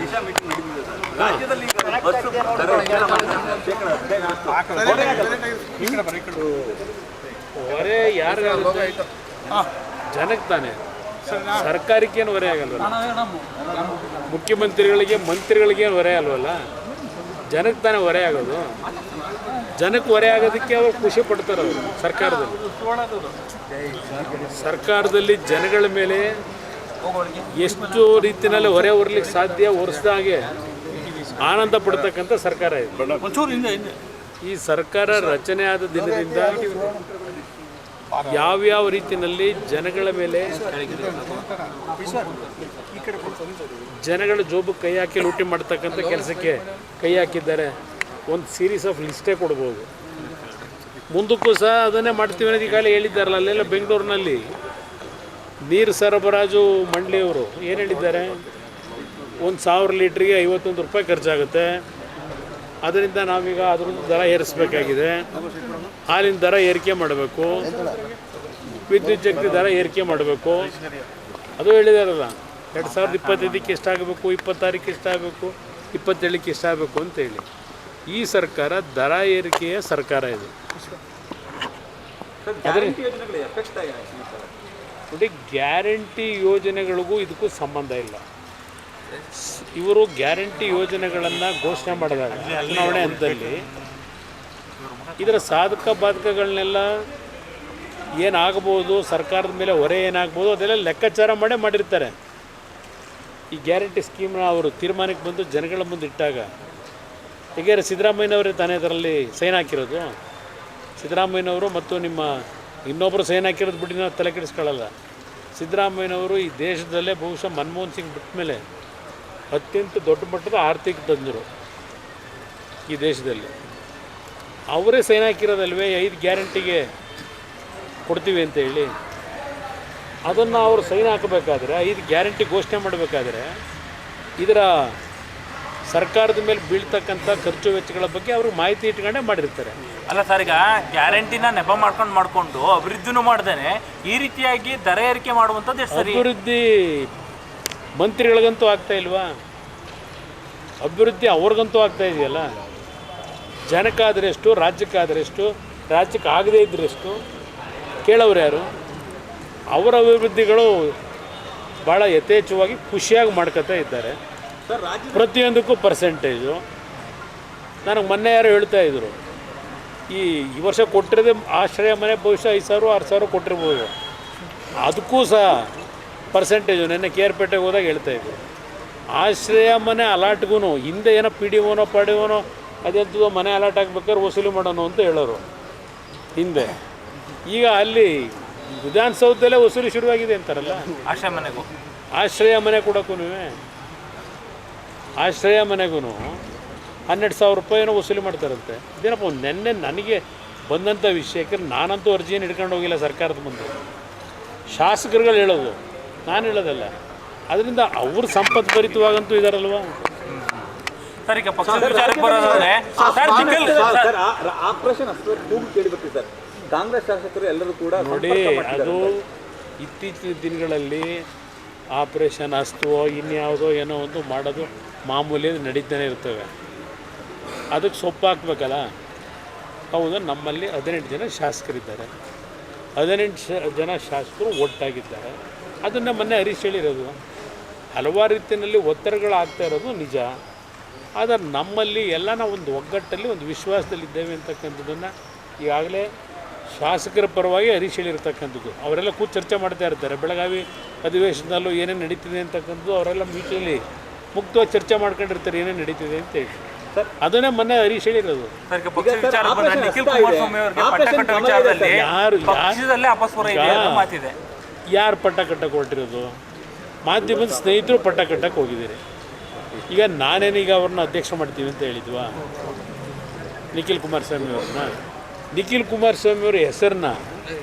Disha meeting ನಡೆದಿದೆ sir. ರಾಜ್ಯದಲ್ಲಿ ಈಗ ಬಸ್ ಹೊರೆ ಯಾರಿಗಾಗುತ್ತೆ? ಜನಕ್ಕೆ ತಾನೆ, ಸರ್ಕಾರಕ್ಕೇನು ಹೊರೆ ಆಗಲ್ವಲ್ಲ. ಮುಖ್ಯಮಂತ್ರಿಗಳಿಗೆ ಮಂತ್ರಿಗಳಿಗೇನು ಹೊರೆ ಅಲ್ವಲ್ಲ, ಜನಕ್ಕೆ ತಾನೇ ಹೊರೆ ಆಗೋದು. ಜನಕ್ಕೆ ಹೊರೆ ಆಗೋದಕ್ಕೆ ಅವರು ಖುಷಿ ಪಡ್ತಾರೆ. ಅವರು ಸರ್ಕಾರದಲ್ಲಿ ಜನಗಳ ಮೇಲೆ ಎಷ್ಟು ರೀತಿಯಲ್ಲಿ ಹೊರೆ ಹೊರಲಿಕ್ಕೆ ಸಾಧ್ಯ ಹೊರಿಸ್ದಾಗೆ ಆನಂದ ಪಡ್ತಕ್ಕಂಥ ಸರ್ಕಾರ ಇದೆ. ಈ ಸರ್ಕಾರ ರಚನೆ ಆದ ದಿನದಿಂದ ಯಾವ್ಯಾವ ರೀತಿಯಲ್ಲಿ ಜನಗಳ ಮೇಲೆ, ಜನಗಳ ಜೋಬಕ್ಕೆ ಕೈ ಹಾಕಿ ಲೂಟಿ ಮಾಡ್ತಕ್ಕಂಥ ಕೆಲಸಕ್ಕೆ ಕೈ ಹಾಕಿದ್ದಾರೆ. ಒಂದು ಸೀರೀಸ್ ಆಫ್ ಲಿಸ್ಟೇ ಕೊಡ್ಬೋದು. ಮುಂದಕ್ಕೂ ಸಹ ಅದನ್ನೇ ಮಾಡ್ತೀವಿ ಅನ್ನೋದು ಈಗಾಗಲೇ ಹೇಳಿದ್ದಾರಲ್ಲ. ಅಲ್ಲೆಲ್ಲ ಬೆಂಗಳೂರಿನಲ್ಲಿ ನೀರು ಸರಬರಾಜು ಮಂಡಳಿಯವರು ಏನು ಹೇಳಿದ್ದಾರೆ, 1000 ಲೀಟ್ರಿಗೆ 51 ರೂಪಾಯಿ ಖರ್ಚಾಗುತ್ತೆ. ಅದರಿಂದ ನಾವೀಗ ಅದ್ರದ್ದು ದರ ಏರಿಸಬೇಕಾಗಿದೆ. ಹಾಲಿನ ದರ ಏರಿಕೆ ಮಾಡಬೇಕು, ವಿದ್ಯುತ್ ಶಕ್ತಿ ದರ ಏರಿಕೆ ಮಾಡಬೇಕು. ಅದು ಹೇಳಿದಾರಲ್ಲ, 2025ಕ್ಕೆ ಎಷ್ಟಾಗಬೇಕು, 26ಕ್ಕೆ ಎಷ್ಟಾಗಬೇಕು, 27ಕ್ಕೆ ಎಷ್ಟಾಗಬೇಕು ಅಂತೇಳಿ. ಈ ಸರ್ಕಾರ ದರ ಏರಿಕೆಯ ಸರ್ಕಾರ ಇದು. ನೋಡಿ, ಗ್ಯಾರಂಟಿ ಯೋಜನೆಗಳಿಗೂ ಇದಕ್ಕೂ ಸಂಬಂಧ ಇಲ್ಲ. ಇವರು ಗ್ಯಾರಂಟಿ ಯೋಜನೆಗಳನ್ನು ಘೋಷಣೆ ಮಾಡಿದಾಗ ಚುನಾವಣೆ ಹಂತದಲ್ಲಿ ಇದರ ಸಾಧಕ ಬಾಧಕಗಳನ್ನೆಲ್ಲ ಏನಾಗ್ಬೋದು, ಸರ್ಕಾರದ ಮೇಲೆ ಹೊರೆ ಏನಾಗ್ಬೋದು, ಅದೆಲ್ಲ ಲೆಕ್ಕಾಚಾರ ಮಾಡಿರ್ತಾರೆ. ಈ ಗ್ಯಾರಂಟಿ ಸ್ಕೀಮ್ನ ಅವರು ತೀರ್ಮಾನಕ್ಕೆ ಬಂದು ಜನಗಳ ಮುಂದೆ ಇಟ್ಟಾಗ, ಹೀಗೆ ಸಿದ್ದರಾಮಯ್ಯನವರೇ ತಾನೇ ಅದರಲ್ಲಿ ಸೈನ್ ಹಾಕಿರೋದು. ಸಿದ್ದರಾಮಯ್ಯನವರು ಮತ್ತು ನಿಮ್ಮ ಇನ್ನೊಬ್ಬರು ಸೈನ್ ಹಾಕಿರೋದು ಬಿಟ್ಟು ನಾವು ತಲೆ ಕೆಡಿಸ್ಕೊಳ್ಳಲ್ಲ. ಸಿದ್ದರಾಮಯ್ಯನವರು ಈ ದೇಶದಲ್ಲೇ ಬಹುಶಃ ಮನಮೋಹನ್ ಸಿಂಗ್ ಬಿಟ್ಟ ಮೇಲೆ ಅತ್ಯಂತ ದೊಡ್ಡ ಮಟ್ಟದ ಆರ್ಥಿಕ ತಜ್ಞರು ಈ ದೇಶದಲ್ಲಿ. ಅವರೇ ಸೈನ್ ಹಾಕಿರೋದಲ್ವೇ 5 ಗ್ಯಾರಂಟಿಗೆ ಕೊಡ್ತೀವಿ ಅಂತ ಹೇಳಿ. ಅದನ್ನು ಅವರು ಸೈನ್ ಹಾಕಬೇಕಾದ್ರೆ, 5 ಗ್ಯಾರಂಟಿ ಘೋಷಣೆ ಮಾಡಬೇಕಾದ್ರೆ ಇದರ ಸರ್ಕಾರದ ಮೇಲೆ ಬೀಳ್ತಕ್ಕಂಥ ಖರ್ಚು ವೆಚ್ಚಗಳ ಬಗ್ಗೆ ಅವ್ರಿಗೆ ಮಾಹಿತಿ ಇಟ್ಕೊಂಡೇ ಮಾಡಿರ್ತಾರೆ. ಅಲ್ಲ ಸರ್, ಈಗ ಗ್ಯಾರಂಟಿನ ನೆಪ ಮಾಡ್ಕೊಂಡು ಅಭಿವೃದ್ಧಿನೂ ಮಾಡ್ದೇನೆ ಈ ರೀತಿಯಾಗಿ ದರ ಏರಿಕೆ ಮಾಡುವಂಥದ್ದು ಎಷ್ಟು ಸರಿ? ಅಭಿವೃದ್ಧಿ ಮಂತ್ರಿಗಳಿಗಂತೂ ಆಗ್ತಾ ಇಲ್ವಾ? ಅಭಿವೃದ್ಧಿ ಅವ್ರಿಗಂತೂ ಆಗ್ತಾ ಇದೆಯಲ್ಲ. ಜನಕ್ಕಾದರೆ ಎಷ್ಟು, ರಾಜ್ಯಕ್ಕಾದರೆ ಎಷ್ಟು, ರಾಜ್ಯಕ್ಕೆ ಆಗದೇ ಇದ್ದರೆಷ್ಟು ಕೇಳೋರು ಯಾರು? ಅವರ ಅಭಿವೃದ್ಧಿಗಳು ಭಾಳ ಯಥೇಚ್ಛವಾಗಿ ಖುಷಿಯಾಗಿ ಮಾಡ್ಕೊತಾ ಇದ್ದಾರೆ. ಪ್ರತಿಯೊಂದಕ್ಕೂ ಪರ್ಸೆಂಟೇಜು. ನನಗೆ ಮೊನ್ನೆ ಯಾರು ಹೇಳ್ತಾ ಇದ್ರು, ಈ ವರ್ಷ ಕೊಟ್ಟಿರೋದೇ ಆಶ್ರಯ ಮನೆ ಬಹುಶಃ 5,000 6,000 ಕೊಟ್ಟಿರ್ಬೋದು. ಅದಕ್ಕೂ ಸಹ ಪರ್ಸೆಂಟೇಜು ನೆನ್ನೆ ಕೇರ್ಪೇಟೆಗೆ ಹೋದಾಗ ಹೇಳ್ತಾಯಿದ್ರು. ಆಶ್ರಯ ಮನೆ ಅಲಾಟ್ಗೂ ಹಿಂದೆ ಏನೋ PDOನೋ PDOನೋ ಅದೆಂಥದೋ ಮನೆ ಅಲಾಟ್ ಆಗ್ಬೇಕಾದ್ರೆ ವಸೂಲಿ ಮಾಡೋಣ ಅಂತ ಹೇಳೋರು ಹಿಂದೆ. ಈಗ ಅಲ್ಲಿ ವಿಧಾನಸೌಧದಲ್ಲೇ ವಸೂಲಿ ಶುರುವಾಗಿದೆ ಅಂತಾರಲ್ಲ. ಆಶ್ರಯ ಮನೆ ಕೊಡೋಕ್ಕೂ ಆಶ್ರಯ ಮನೆಗೂ 12,000 ರೂಪಾಯಿನೂ ವಸೂಲಿ ಮಾಡ್ತಾರಂತೆ. ಇದೇನಪ್ಪ ನೆನ್ನೆ ನನಗೆ ಬಂದಂಥ ವಿಷಯಕ್ಕೆ ನಾನಂತೂ ಅರ್ಜಿಯನ್ನು ಹಿಡ್ಕೊಂಡು ಹೋಗಿಲ್ಲ ಸರ್ಕಾರದ ಮುಂದೆ. ಶಾಸಕರುಗಳು ಹೇಳೋದು, ನಾನು ಹೇಳೋದಲ್ಲ. ಅದರಿಂದ ಅವರು ಸಂಪತ್ತು ಭರಿತವಾಗಂತೂ ಇದ್ದಾರಲ್ವಾ. ಸರ್, ಈಗ ಪಕ್ಷದ ವಿಚಾರಕ್ಕೆ ಬರೋದಾದ್ರೆ ಕಾಂಗ್ರೆಸ್ ಶಾಸಕರು ಎಲ್ಲರೂ ಕೂಡ ನೋಡಿ, ಅದು ಇತ್ತೀಚಿನ ದಿನಗಳಲ್ಲಿ ಆಪರೇಷನ್ ಅಸ್ತವೋ ಇನ್ಯಾವುದೋ ಏನೋ ಒಂದು ಮಾಡೋದು ಮಾಮೂಲಿ ನಡೀತಾನೆ ಇರ್ತವೆ. ಅದಕ್ಕೆ ಸೊಪ್ಪು ಹಾಕ್ಬೇಕಲ್ಲ. ಹೌದು, ನಮ್ಮಲ್ಲಿ 18 ಜನ ಶಾಸಕರಿದ್ದಾರೆ. 18 ಜನ ಶಾಸಕರು ಒಟ್ಟಾಗಿದ್ದಾರೆ. ಅದನ್ನು ಮೊನ್ನೆ ಹರೀಶ್ ಹೇಳಿರೋದು. ಹಲವಾರು ರೀತಿಯಲ್ಲಿ ಒತ್ತಡಗಳಾಗ್ತಾ ಇರೋದು ನಿಜ. ಆದರೆ ನಮ್ಮಲ್ಲಿ ಎಲ್ಲ ನಾವು ಒಂದು ಒಗ್ಗಟ್ಟಲ್ಲಿ ಒಂದು ವಿಶ್ವಾಸದಲ್ಲಿದ್ದೇವೆ ಅಂತಕ್ಕಂಥದ್ದನ್ನು ಈಗಾಗಲೇ ಶಾಸಕರ ಪರವಾಗಿ ಹರೀಶ್ ಹೇಳಿರ್ತಕ್ಕಂಥದ್ದು. ಅವರೆಲ್ಲ ಕೂತು ಚರ್ಚೆ ಮಾಡ್ತಾ ಇರ್ತಾರೆ. ಬೆಳಗಾವಿ ಅಧಿವೇಶನದಲ್ಲೂ ಏನೇನು ನಡೀತಿದೆ ಅಂತಕ್ಕಂಥದ್ದು ಅವರೆಲ್ಲ ಮೀಟಿಂಗಲ್ಲಿ ಮುಕ್ತವಾಗಿ ಚರ್ಚೆ ಮಾಡ್ಕೊಂಡಿರ್ತಾರೆ, ಏನೇನು ನಡೀತಿದೆ ಅಂತ ಹೇಳಿ. ಅದನ್ನೇ ಮೊನ್ನೆ ಹರೀಶ್ ಹೇಳಿರೋದು. ಯಾರು ಪಟ್ಟ ಕಟ್ಟಕ್ಕೆ ಹೊರಟಿರೋದು? ಮಾಧ್ಯಮದ ಸ್ನೇಹಿತರು ಪಟ್ಟ ಕಟ್ಟಕ್ಕೆ ಹೋಗಿದ್ದೀರಿ. ಈಗ ನಾನೇನೀಗ ಅವ್ರನ್ನ ಅಧ್ಯಕ್ಷ ಮಾಡ್ತೀವಿ ಅಂತ ಹೇಳಿದ್ವಾ? ನಿಖಿಲ್ ಕುಮಾರಸ್ವಾಮಿ ಅವ್ರನ್ನ. ನಿಖಿಲ್ ಕುಮಾರಸ್ವಾಮಿ ಅವರ ಹೆಸರನ್ನ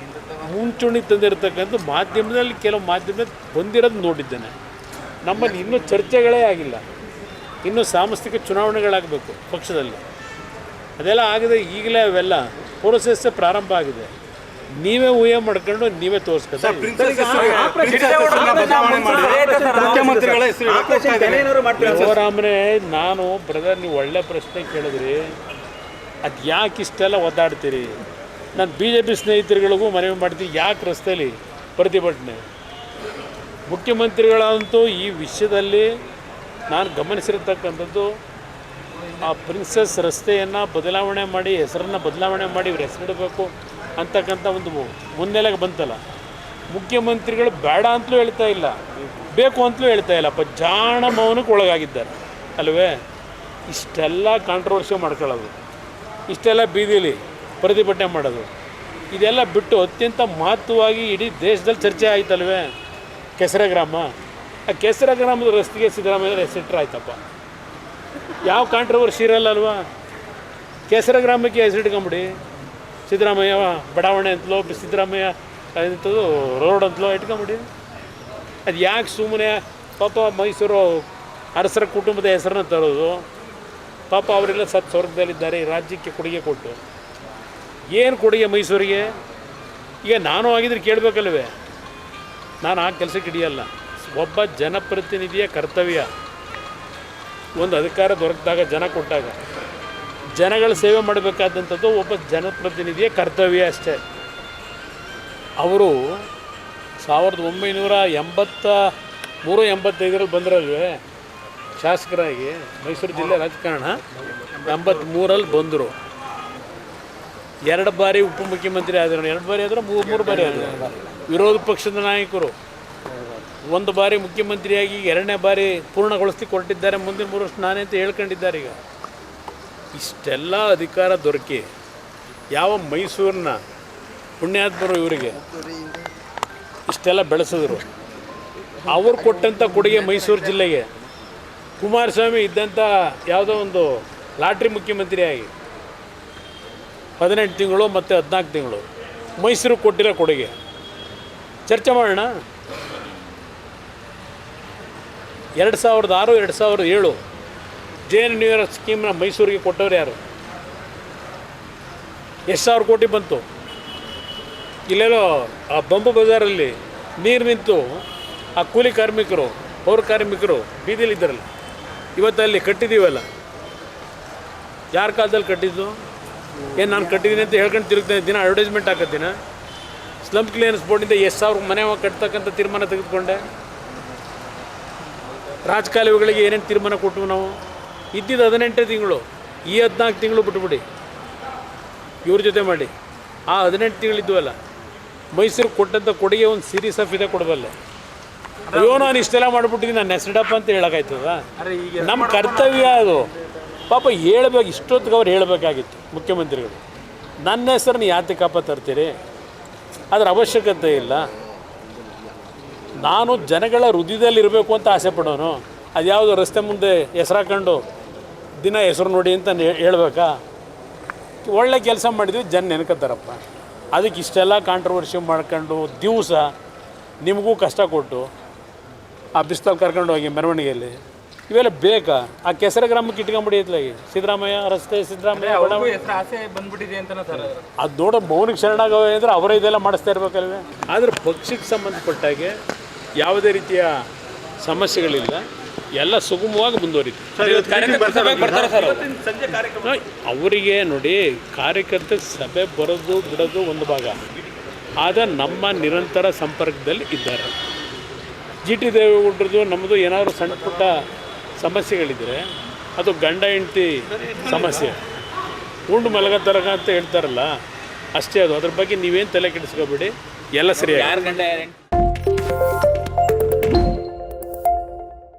ಮುಂಚೂಣಿ ತಂದಿರತಕ್ಕಂಥ ಮಾಧ್ಯಮದಲ್ಲಿ ಕೆಲವು ಮಾಧ್ಯಮದಲ್ಲಿ ಬಂದಿರೋದು ನೋಡಿದ್ದೇನೆ. ನಮ್ಮಲ್ಲಿ ಇನ್ನೂ ಚರ್ಚೆಗಳೇ ಆಗಿಲ್ಲ. ಇನ್ನೂ ಸಾಂಸ್ಥಿಕ ಚುನಾವಣೆಗಳಾಗಬೇಕು ಪಕ್ಷದಲ್ಲಿ. ಅದೆಲ್ಲ ಆಗದೆ ಈಗಲೇ ಅವೆಲ್ಲ ಪ್ರೋಸೆಸ್ಸೇ ಪ್ರಾರಂಭ ಆಗಿದೆ. ನೀವೇ ಊಹೆ ಮಾಡ್ಕೊಂಡು ನೀವೇ ತೋರಿಸ್ಕೊತಾ ಮುಖ್ಯಮಂತ್ರಿಗಳ ಹೆಸರು ಶಿವರಾಮರೇ, ನಾನು ಬ್ರದರ್ ನೀವು ಒಳ್ಳೆ ಪ್ರಶ್ನೆ ಕೇಳಿದ್ರಿ. ಅದು ಯಾಕೆ ಇಷ್ಟೆಲ್ಲ ಒದ್ದಾಡ್ತೀರಿ? ನಾನು BJP ಸ್ನೇಹಿತರುಗಳಿಗೂ ಮನವಿ ಮಾಡ್ತೀನಿ, ಯಾಕೆ ರಸ್ತೆಯಲ್ಲಿ ಪ್ರತಿಭಟನೆ? ಮುಖ್ಯಮಂತ್ರಿಗಳಂತೂ ಈ ವಿಷಯದಲ್ಲಿ ನಾನು ಗಮನಿಸಿರ್ತಕ್ಕಂಥದ್ದು, ಆ ಪ್ರಿನ್ಸಸ್ ರಸ್ತೆಯನ್ನು ಬದಲಾವಣೆ ಮಾಡಿ, ಹೆಸರನ್ನು ಬದಲಾವಣೆ ಮಾಡಿ ಇವ್ರ ಹೆಸರಿಡಬೇಕು ಅಂತಕ್ಕಂಥ ಒಂದು ಮುನ್ನೆಲೆಗೆ ಬಂತಲ್ಲ. ಮುಖ್ಯಮಂತ್ರಿಗಳು ಬೇಡ ಅಂತಲೂ ಹೇಳ್ತಾ ಇಲ್ಲ, ಬೇಕು ಅಂತಲೂ ಹೇಳ್ತಾ ಇಲ್ಲಪ್ಪ, ಜಾಣ ಮೌನಕ್ಕೆ ಒಳಗಾಗಿದ್ದಾರೆ ಅಲ್ವೇ? ಇಷ್ಟೆಲ್ಲ ಕಾಂಟ್ರವರ್ಸಿ ಮಾಡ್ಕೊಳ್ಳೋದು, ಇಷ್ಟೆಲ್ಲ ಬೀದಿಲಿ ಪ್ರತಿಭಟನೆ ಮಾಡೋದು, ಇದೆಲ್ಲ ಬಿಟ್ಟು ಅತ್ಯಂತ ಮಹತ್ವವಾಗಿ ಇಡೀ ದೇಶದಲ್ಲಿ ಚರ್ಚೆ ಆಯ್ತಲ್ವೇ ಕೆಸರೆ ಗ್ರಾಮ. ಆ ಕೆಸರೆ ಗ್ರಾಮದ ರಸ್ತೆಗೆ ಸಿದ್ದರಾಮಯ್ಯ ಹೆಸರಿಟ್ರೆ ಆಯ್ತಪ್ಪ, ಯಾವ ಕಾಂಟ್ರವರ್ಸಿ ಇರಲ್ಲಲ್ವಾ? ಕೆಸರೆ ಗ್ರಾಮಕ್ಕೆ ಹೆಸರಿಟ್ಕೊಂಬಿಡಿ, ಸಿದ್ದರಾಮಯ್ಯ ಬಡಾವಣೆ ಅಂತಲೋ, ಸಿದ್ದರಾಮಯ್ಯ ಎಂಥದ್ದು ರೋಡ್ ಅಂತಲೋ ಇಟ್ಕೊಂಬಿಡಿ. ಅದು ಯಾಕೆ ಸುಮ್ಮನೆ ಪಾಪ ಮೈಸೂರು ಅರಸರ ಕುಟುಂಬದ ಹೆಸರನ್ನ ತರೋದು? ಪಾಪ ಅವರೆಲ್ಲ ಸತ್ ಸ್ವರ್ಗದಲ್ಲಿದ್ದಾರೆ, ರಾಜ್ಯಕ್ಕೆ ಕೊಡುಗೆ ಕೊಟ್ಟು. ಏನು ಕೊಡುಗೆ ಮೈಸೂರಿಗೆ? ಈಗ ನಾನು ಆಗಿದ್ರೆ ಕೇಳಬೇಕಲ್ವೇ? ನಾನು ಆ ಕೆಲಸಕ್ಕೆ ಹಿಡಿಯಲ್ಲ. ಒಬ್ಬ ಜನಪ್ರತಿನಿಧಿಯ ಕರ್ತವ್ಯ, ಒಂದು ಅಧಿಕಾರ ದೊರಕಿದಾಗ, ಜನ ಕೊಟ್ಟಾಗ ಜನಗಳ ಸೇವೆ ಮಾಡಬೇಕಾದಂಥದ್ದು ಒಬ್ಬ ಜನಪ್ರತಿನಿಧಿಯ ಕರ್ತವ್ಯ ಅಷ್ಟೇ. ಅವರು 1983-85 ಬಂದ್ರಲ್ವೇ ಶಾಸಕರಾಗಿ, ಮೈಸೂರು ಜಿಲ್ಲೆ ರಾಜಕಾರಣ 83 ಬಂದರು. 2 ಬಾರಿ ಉಪಮುಖ್ಯಮಂತ್ರಿ ಆದರು, 2 ಬಾರಿ ಆದರೂ 3 ಬಾರಿ ಆದರು. ವಿರೋಧ ಪಕ್ಷದ ನಾಯಕರು 1 ಬಾರಿ ಮುಖ್ಯಮಂತ್ರಿಯಾಗಿ 2ನೇ ಬಾರಿ ಪೂರ್ಣಗೊಳಿಸ್ಲಿಕ್ಕೆ ಹೊರಟಿದ್ದಾರೆ. ಮುಂದಿನ 3 ವರ್ಷ ನಾನೇ ಅಂತ ಹೇಳ್ಕೊಂಡಿದ್ದಾರೆ. ಈಗ ಇಷ್ಟೆಲ್ಲ ಅಧಿಕಾರ ದೊರಕಿ ಯಾವ ಮೈಸೂರಿನ ಪುಣ್ಯಾತ್ಮರು ಇವರಿಗೆ ಇಷ್ಟೆಲ್ಲ ಬೆಳೆಸಿದ್ರು? ಅವರು ಕೊಟ್ಟಂಥ ಕೊಡುಗೆ ಮೈಸೂರು ಜಿಲ್ಲೆಗೆ. ಕುಮಾರಸ್ವಾಮಿ ಇದ್ದಂಥ ಯಾವುದೋ ಒಂದು ಲಾಟ್ರಿ ಮುಖ್ಯಮಂತ್ರಿಯಾಗಿ 18 ತಿಂಗಳು ಮತ್ತು 14 ತಿಂಗಳು ಮೈಸೂರಿಗೆ ಕೊಟ್ಟಿರೋ ಕೊಡುಗೆ ಚರ್ಚೆ ಮಾಡೋಣ. 2006-2007 JNNUR ಸ್ಕೀಮ್ನ ಮೈಸೂರಿಗೆ ಕೊಟ್ಟವ್ರು ಯಾರು? ಎಷ್ಟು ಸಾವಿರ ಕೋಟಿ ಬಂತು? ಇಲ್ಲೆಲ್ಲೋ ಆ ಬಂಬು ಬಜಾರಲ್ಲಿ ನೀರು ನಿಂತು ಆ ಕೂಲಿ ಕಾರ್ಮಿಕರು, ಪೌರ ಕಾರ್ಮಿಕರು ಬೀದಿಲಿದ್ದಾರಲ್ಲ, ಇವತ್ತಲ್ಲಿ ಕಟ್ಟಿದ್ದೀವಲ್ಲ, ಯಾರ ಕಾಲದಲ್ಲಿ ಕಟ್ಟಿದ್ದು? ಏನು ನಾನು ಕಟ್ಟಿದ್ದೀನಿ ಅಂತ ಹೇಳ್ಕೊಂಡು ತಿರುಗ್ತೇನೆ, ದಿನ ಅಡ್ವರ್ಟೈಸ್ಮೆಂಟ್ ಹಾಕತ್ತೀನ? ಸ್ಲಮ್ ಕ್ಲಿಯರೆನ್ಸ್ ಬೋರ್ಡಿಂದ ಎಷ್ಟು ಸಾವಿರ ಮನೆ ಕಟ್ತಕ್ಕಂಥ ತೀರ್ಮಾನ ತೆಗೆದುಕೊಂಡೆ. ರಾಜಕಾಲುವೆಗಳಿಗೆ ಏನೇನು ತೀರ್ಮಾನ ಕೊಟ್ಟು ನಾವು ಇದ್ದಿದ್ದು 18 ತಿಂಗಳು, ಈ 14 ತಿಂಗಳು ಬಿಟ್ಬಿಡಿ ಇವ್ರ ಜೊತೆ ಮಾಡಿ. ಆ 18 ತಿಂಗಳಿದ್ವಲ್ಲ, ಮೈಸೂರಿಗೆ ಕೊಟ್ಟಂಥ ಕೊಡುಗೆ ಒಂದು ಸೀರೀಸ್ ಆಫ್ ಇದೆ ಕೊಡಬಲ್ಲೆ. ಅಯ್ಯೋ ನಾನು ಇಷ್ಟೆಲ್ಲ ಮಾಡಿಬಿಟ್ಟಿದ್ದೀನಿ, ನಾನು ಹೆಸರಿಡಪ್ಪ ಅಂತ ಹೇಳೋಕ್ಕಾಯ್ತದ? ನಮ್ಮ ಕರ್ತವ್ಯ ಅದು. ಪಾಪ ಹೇಳ್ಬೇಕು, ಇಷ್ಟೊತ್ತಿಗೆ ಅವ್ರು ಹೇಳಬೇಕಾಗಿತ್ತು ಮುಖ್ಯಮಂತ್ರಿಗಳು. ನನ್ನ ಹೆಸರನ್ನ ಯಾತಕಪ್ಪ ತರ್ತೀರಿ? ಅದರ ಅವಶ್ಯಕತೆ ಇಲ್ಲ. ನಾನು ಜನಗಳ ಹೃದಯದಲ್ಲಿರಬೇಕು ಅಂತ ಆಸೆ ಪಡೋನು. ಅದು ಯಾವುದೋ ರಸ್ತೆ ಮುಂದೆ ಹೆಸರು ಹಾಕೊಂಡು ದಿನ ಹೆಸರು ನೋಡಿ ಅಂತ ಹೇಳ್ಬೇಕಾ? ಒಳ್ಳೆ ಕೆಲಸ ಮಾಡಿದ್ವಿ, ಜನ ನೆನ್ಕೋತಾರಪ್ಪ. ಅದಕ್ಕೆ ಇಷ್ಟೆಲ್ಲ ಕಾಂಟ್ರವರ್ಸಿ ಮಾಡ್ಕೊಂಡು ದಿವಸ ನಿಮಗೂ ಕಷ್ಟ ಕೊಟ್ಟು ಆ ಬಿಸ್ತಲ್ಲಿ ಕರ್ಕೊಂಡು ಹೋಗಿ ಮೆರವಣಿಗೆಯಲ್ಲಿ ಇವೆಲ್ಲ ಬೇಕಾ? ಆ ಕೆಸರೆ ಗ್ರಾಮಕ್ಕೆ ಇಟ್ಕೊಂಬಿಡಿ ಇತ್ಲಾಗಿ ಸಿದ್ದರಾಮಯ್ಯ ರಸ್ತೆ, ಸಿದ್ದರಾಮಯ್ಯ ಅದು ನೋಡೋ ಮೌನಿಗೆ ಶರಣಾಗವೆ ಅಂದರೆ ಅವರೇ ಇದೆಲ್ಲ ಮಾಡಿಸ್ತಾ ಇರ್ಬೇಕಲ್ವೇ? ಆದರೆ ಪಕ್ಷಕ್ಕೆ ಸಂಬಂಧಪಟ್ಟಾಗೆ ಯಾವುದೇ ರೀತಿಯ ಸಮಸ್ಯೆಗಳಿಲ್ಲ, ಎಲ್ಲ ಸುಗಮವಾಗಿ ಮುಂದುವರಿತು. ಅವರಿಗೆ ನೋಡಿ, ಕಾರ್ಯಕರ್ತರ ಸಭೆ ಬರೋದು ಬಿಡೋದು ಒಂದು ಭಾಗ, ಆದರೆ ನಮ್ಮ ನಿರಂತರ ಸಂಪರ್ಕದಲ್ಲಿ ಇದ್ದಾರೆ. GT ದೇವೇಗೌಡರದು ನಮ್ಮದು ಏನಾದರೂ ಸಣ್ಣ ಪುಟ್ಟ ಸಮಸ್ಯೆಗಳಿದ್ದರೆ ಅದು ಗಂಡ ಹೆಂಡತಿ ಸಮಸ್ಯೆ, ಉಂಡು ಮಲಗತ್ತರಗ ಅಂತ ಹೇಳ್ತಾರಲ್ಲ, ಅಷ್ಟೇ ಅದು. ಅದ್ರ ಬಗ್ಗೆ ನೀವೇನು ತಲೆ ಕೆಡಿಸ್ಕೋಬೇಡಿ, ಎಲ್ಲ ಸರಿಯಾಗಿ.